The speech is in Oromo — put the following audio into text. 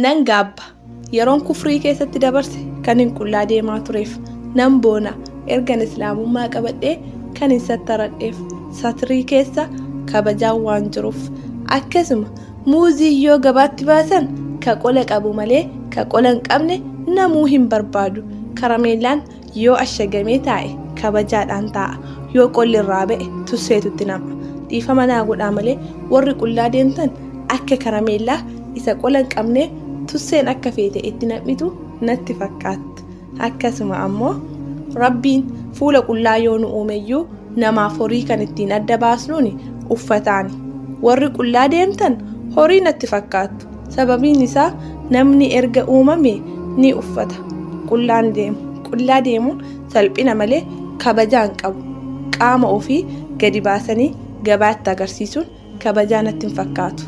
nan gaabba yeroon kufrii keessatti dabarse kan hin qullaa deemaa tureef nan boona ergan islaamummaa qabadhee kan hin sattaradheef satrii keessa kabajaan waan jiruuf. Akkasuma muuzii yoo gabaatti baasan ka qola qabu malee ka qola hin qabne namuu hin barbaadu. Karameellaan yoo ashagamee taa'e kabajaadhaan taa'a, yoo qolli irraa ba'e tusseetutti nama. Dhiifama naa godhaa malee warri qullaa deemtan akka karameellaa isa qola hin qabne tusseen akka feete itti nam'itu natti fakkaatti. Akkasuma ammoo rabbiin fuula qullaa yoo nu uumeyyuu namaaf horii kan ittiin adda baasnuuni uffataani. Warri qullaa deemtan horii natti fakkaattu. Sababiin isaa namni erga uumame ni uffata. Qullaa deemuun salphina malee kabajaan qabu. Qaama ofii gadi baasanii gabaatti agarsiisuun kabajaa natti hin fakkaatu.